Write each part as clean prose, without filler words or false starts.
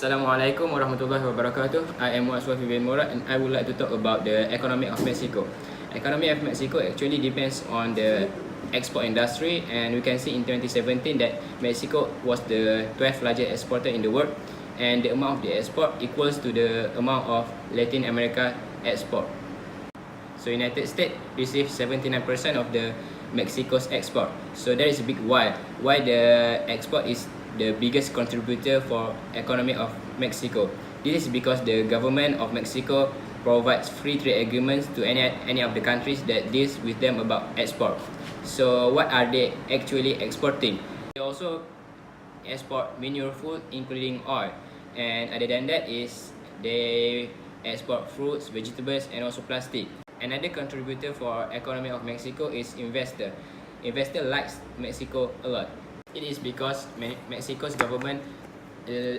Assalamualaikum warahmatullahi wabarakatuh. I am Muaz, wafiy, morad, and I would like to talk about the economy of Mexico. Economy of Mexico actually depends on the export industry, and we can see in 2017 that Mexico was the 12th largest exporter in the world, and the amount of the export equals to the amount of Latin America export. So United States receives 79% of the Mexico's export. So that is a big why the export is the biggest contributor for economy of Mexico. This is because the government of Mexico provides free trade agreements to any of the countries that deals with them about export. So what are they actually exporting? They also export mineral food, including oil, and other than that is they export fruits, vegetables, and also plastic. Another contributor for economy of Mexico is investor. Investor likes Mexico a lot. It is because Mexico's government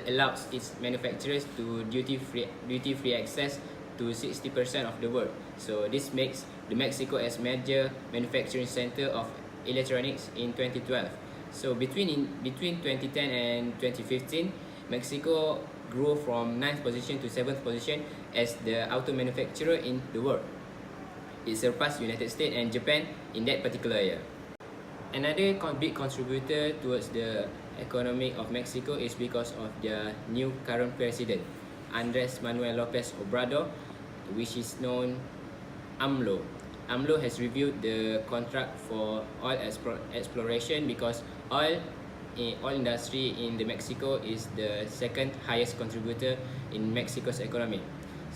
allows its manufacturers to duty-free access to 60% of the world. So this makes the Mexico as major manufacturing center of electronics in 2012. So between 2010 and 2015, Mexico grew from 9th position to 7th position as the auto manufacturer in the world. It surpassed United States and Japan in that particular year. Another big contributor towards the economy of Mexico is because of their new current president, Andres Manuel Lopez Obrador, which is known AMLO. AMLO has reviewed the contract for oil exploration because oil industry in the Mexico is the second highest contributor in Mexico's economy.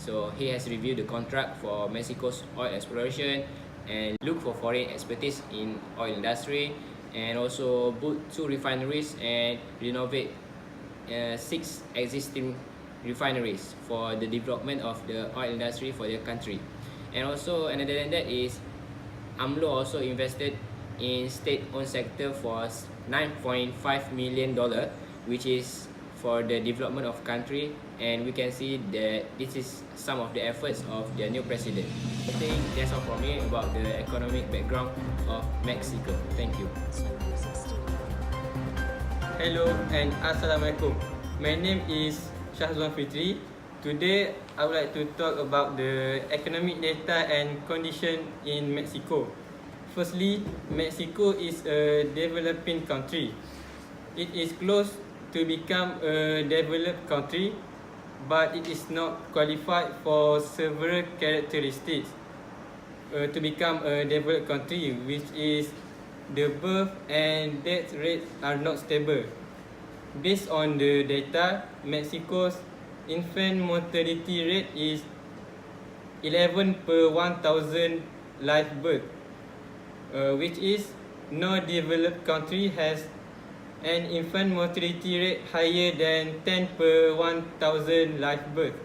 So he has reviewed the contract for Mexico's oil exploration and look for foreign expertise in oil industry, and also build 2 refineries and renovate 6 existing refineries for the development of the oil industry for their country. And also another than that is AMLO also invested in state-owned sector for $9.5 million, which is for the development of country, and we can see that this is some of the efforts of the new president. I think that's all from me about the economic background of Mexico. Thank you. Hello and Assalamualaikum. My name is Syahzwan Fitri. Today I would like to talk about the economic data and condition in Mexico. Firstly, Mexico is a developing country. It is close to become a developed country, but it is not qualified for several characteristics to become a developed country, which is the birth and death rates are not stable. Based on the data, Mexico's infant mortality rate is 11 per 1,000 live birth, which is no developed country has an infant mortality rate higher than 10 per 1,000 live birth.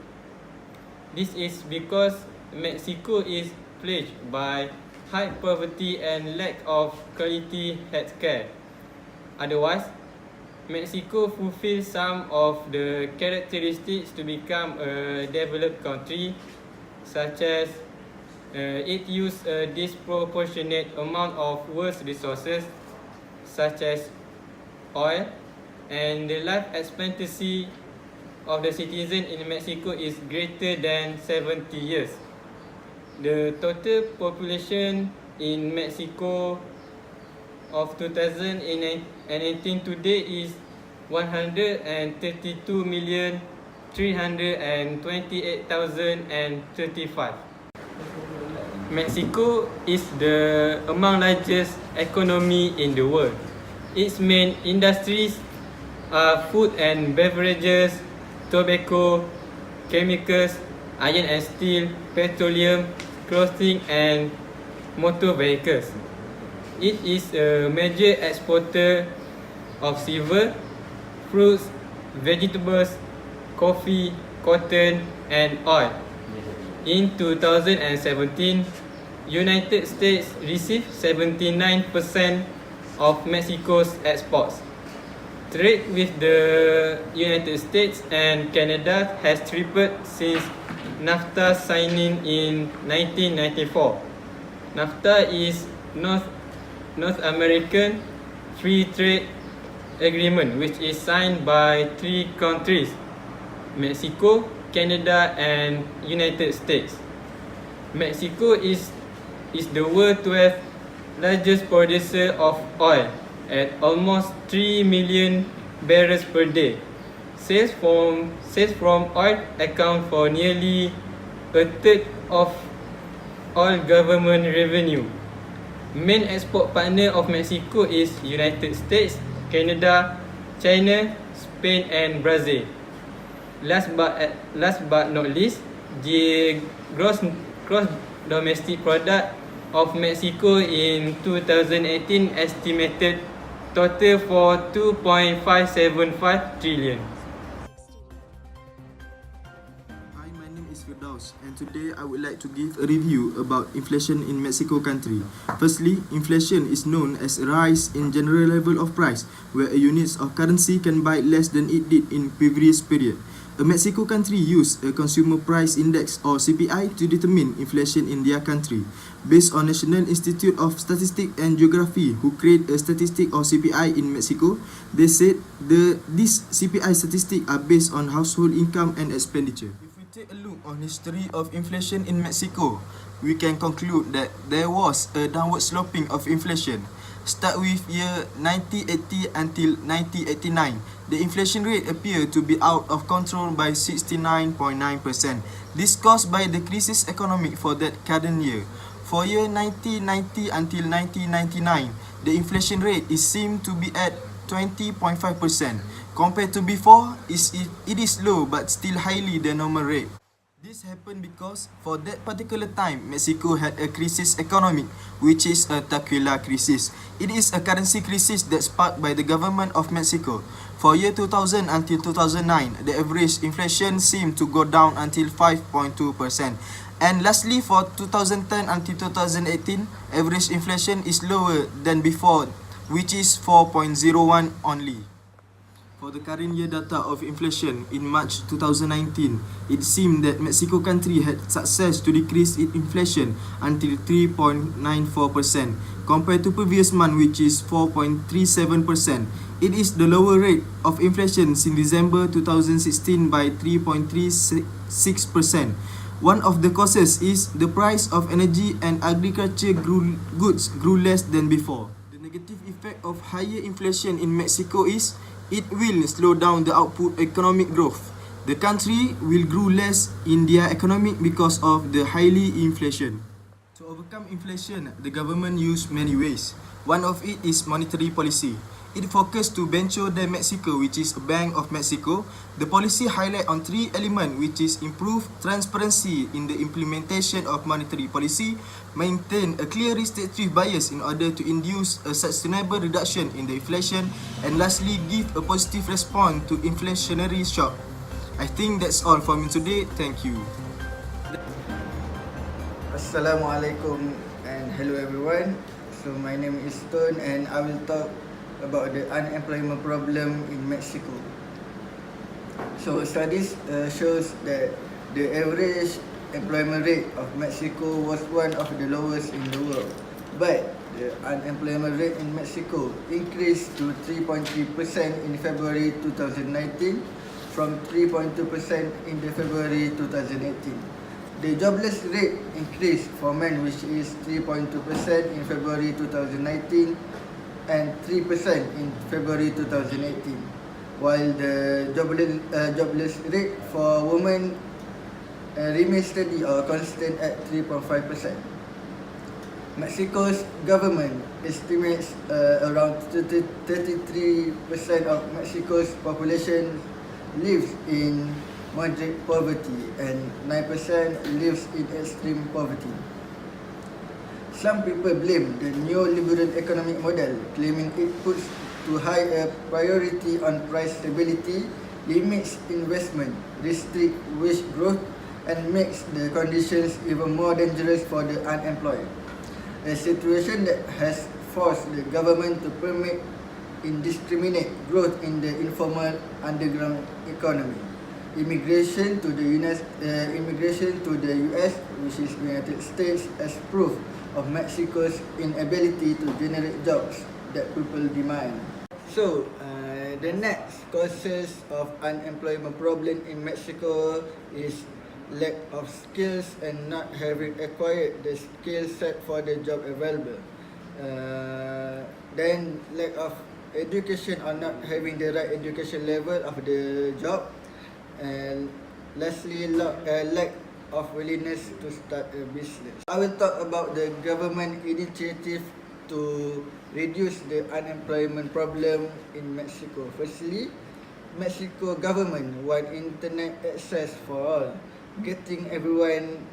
This is because Mexico is plagued by high poverty and lack of quality healthcare. Otherwise, Mexico fulfills some of the characteristics to become a developed country, such as it uses a disproportionate amount of world's resources, such as oil, and the life expectancy of the citizen in Mexico is greater than 70 years. The total population in Mexico of 2018 today is 132,328,035. Mexico is the among largest economy in the world. Its main industries are food and beverages, tobacco, chemicals, iron and steel, petroleum, clothing, and motor vehicles. It is a major exporter of silver, fruits, vegetables, coffee, cotton, and oil. In 2017, United States received 79% of Mexico's exports. Trade with the United States and Canada has tripled since NAFTA signing in 1994. NAFTA is North American Free Trade Agreement, which is signed by 3 countries: Mexico, Canada, and United States. Mexico is the world 12th largest producer of oil at almost 3 million barrels per day. Sales from oil account for nearly a third of all government revenue. Main export partner of Mexico is United States, Canada, China, Spain, and Brazil. Last but not least, the gross domestic product of Mexico in 2018 estimated total for 2.575 trillion. Hi, my name is Firdaus, and today I would like to give a review about inflation in Mexico country. Firstly, inflation is known as a rise in general level of price, where a unit of currency can buy less than it did in previous period. A Mexico country use a consumer price index or CPI to determine inflation in their country. Based on National Institute of Statistics and Geography, who create a statistic or CPI in Mexico, they said these CPI statistics are based on household income and expenditure. If we take a look on history of inflation in Mexico, we can conclude that there was a downward sloping of inflation. Start with year 1980 until 1989. The inflation rate appeared to be out of control by 69.9%. This caused by the crisis economic for that current year. For year 1990 until 1999, the inflation rate is seen to be at 20.5%. Compared to before, it is low but still highly the normal rate. This happened because for that particular time, Mexico had a crisis economic, which is a tequila crisis. It is a currency crisis that's sparked by the government of Mexico. For year 2000 until 2009, the average inflation seemed to go down until 5.2%. And lastly, for 2010 until 2018, average inflation is lower than before, which is 4.01 only. For the current year data of inflation in March 2019, it seemed that Mexico country had success to decrease its inflation until 3.94% compared to previous month, which is 4.37%. It is the lower rate of inflation since December 2016 by 3.36%. One of the causes is the price of energy and agriculture goods grew less than before. The negative effect of higher inflation in Mexico is it will slow down the output economic growth. The country will grow less in their economic because of the highly inflation. To overcome inflation, the government used many ways. One of it is monetary policy. It focused to Banco de Mexico, which is a Bank of Mexico. The policy highlight on three elements, which is improve transparency in the implementation of monetary policy, maintain a clear restrictive bias in order to induce a sustainable reduction in the inflation, and lastly, give a positive response to inflationary shock. I think that's all for me today. Thank you. Assalamualaikum and hello everyone. So my name is Stone and I will talk about the unemployment problem in Mexico. So studies shows that the average employment rate of Mexico was one of the lowest in the world, but the unemployment rate in Mexico increased to 3.3% in February 2019 from 3.2% in the February 2018. The jobless rate increased for men, which is 3.2% in February 2019 and 3% in February 2018, while the jobless rate for women remains steady or constant at 3.5%. Mexico's government estimates around 33% of Mexico's population lives in moderate poverty and 9% lives in extreme poverty. Some people blame the neoliberal economic model, claiming it puts too high a priority on price stability, limits investment, restricts wage growth, and makes the conditions even more dangerous for the unemployed. A situation that has forced the government to permit indiscriminate growth in the informal underground economy. Immigration to the US, which is the United States, as proof of Mexico's inability to generate jobs that people demand. So, The next causes of unemployment problem in Mexico is lack of skills and not having acquired the skill set for the job available. Then lack of education or not having the right education level of the job, and lastly lack of willingness to start a business. I will talk about the government initiative to reduce the unemployment problem in Mexico. Firstly, Mexico government want internet access for all. Getting everyone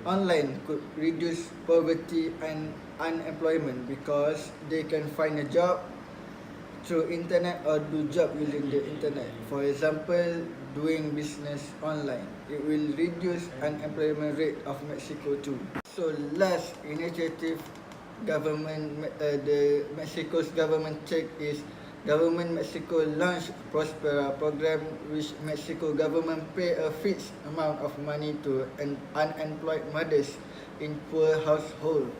online could reduce poverty and unemployment because they can find a job through internet or do job using the internet. For example, doing business online. It will reduce unemployment rate of Mexico too. So last initiative the Mexico's government take is Government Mexico launched Prospera program, which Mexico government pay a fixed amount of money to unemployed mothers in poor household.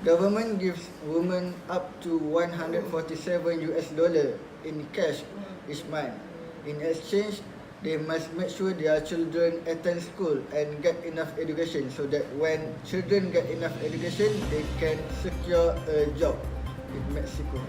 Government gives women up to $147 in cash each month. In exchange, they must make sure their children attend school and get enough education, so that when children get enough education, they can secure a job in Mexico.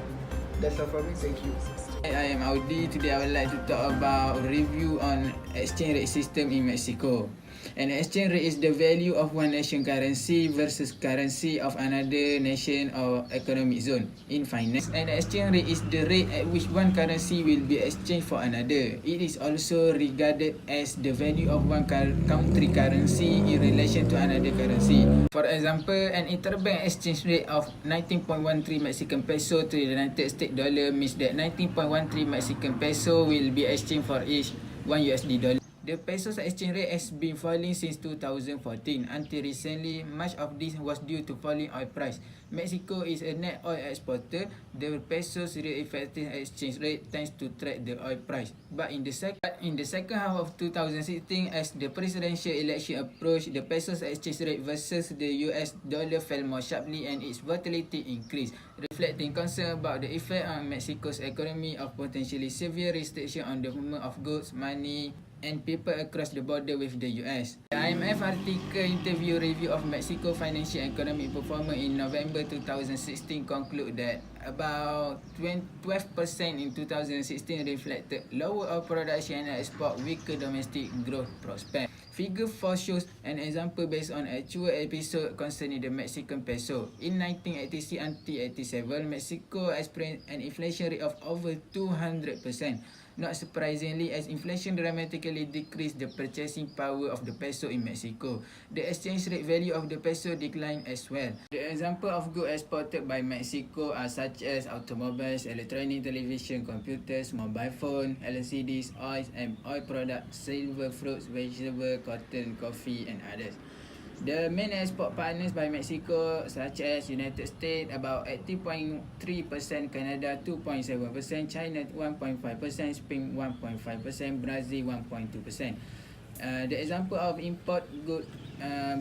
That's all from me. Thank you. I am Audi. Today I would like to talk about review on exchange rate system in Mexico. An exchange rate is the value of one nation currency versus currency of another nation or economic zone in finance. An exchange rate is the rate at which one currency will be exchanged for another. It is also regarded as the value of one country currency in relation to another currency. For example, an interbank exchange rate of 19.13 Mexican peso to the United States dollar means that 19.13 Mexican peso will be exchanged for each $1 dollar. The peso's exchange rate has been falling since 2014. Until recently, much of this was due to falling oil price. Mexico is a net oil exporter. The peso's real effective exchange rate tends to track the oil price. But in the second half of 2016, as the presidential election approached, the peso's exchange rate versus the US dollar fell more sharply and its volatility increased, reflecting concern about the effect on Mexico's economy of potentially severe restriction on the movement of goods, money, and people across the border with the US. The IMF article interview review of Mexico financial and economic performance in November 2016 conclude that about 12% in 2016 reflected lower oil production and export, weaker domestic growth prospect. Figure 4 shows an example based on actual episode concerning the Mexican peso. In 1986 until 87, Mexico experienced an inflation rate of over 200%. Not surprisingly, as inflation dramatically decreased the purchasing power of the peso in Mexico, the exchange rate value of the peso declined as well. The example of goods exported by Mexico are such as automobiles, electronic television, computers, mobile phone, LCDs, oils and oil products, silver, fruits, vegetables, cotton, coffee and others. The main export partners by Mexico such as United States about 80.3%, Canada 2.7%, China 1.5%, Spain 1.5%, Brazil 1.2%. The example of import goods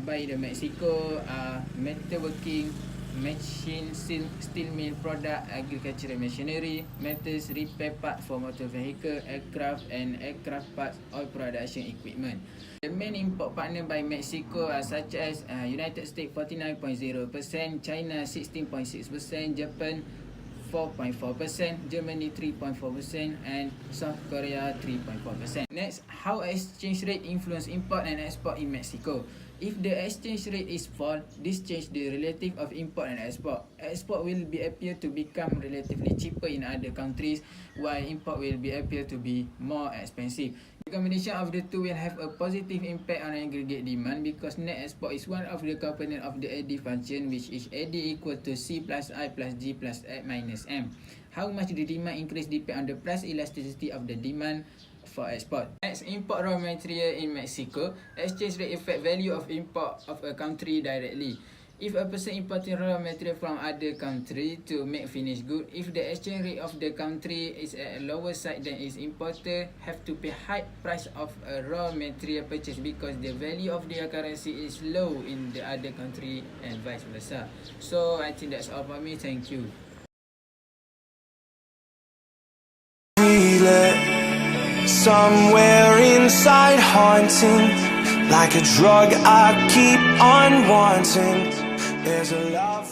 by the Mexico are metalworking, machine, steel mill product, agricultural machinery, metals, repair parts for motor vehicle, aircraft and aircraft parts, oil production equipment. The main import partner by Mexico are such as United States 49.0%, China 16.6%, Japan 4.4%, Germany 3.4% and South Korea 3.4%. Next, how exchange rate influence import and export in Mexico. If the exchange rate is fall, this change the relative of import and export. Export will appear to become relatively cheaper in other countries, while import will appear to be more expensive. The combination of the two will have a positive impact on aggregate demand because net export is one of the components of the AD function, which is AD equal to C plus I plus G plus X minus M. How much the demand increase depends on the price elasticity of the demand for export. Next, import raw material in Mexico. Exchange rate affect value of import of a country directly. If a person importing raw material from other country to make finished good, if the exchange rate of the country is at a lower side, then its importer have to pay high price of a raw material purchase because the value of their currency is low in the other country and vice versa. So I think that's all for me. Thank you. somewhere inside haunting, like a drug I keep on wanting. There's a love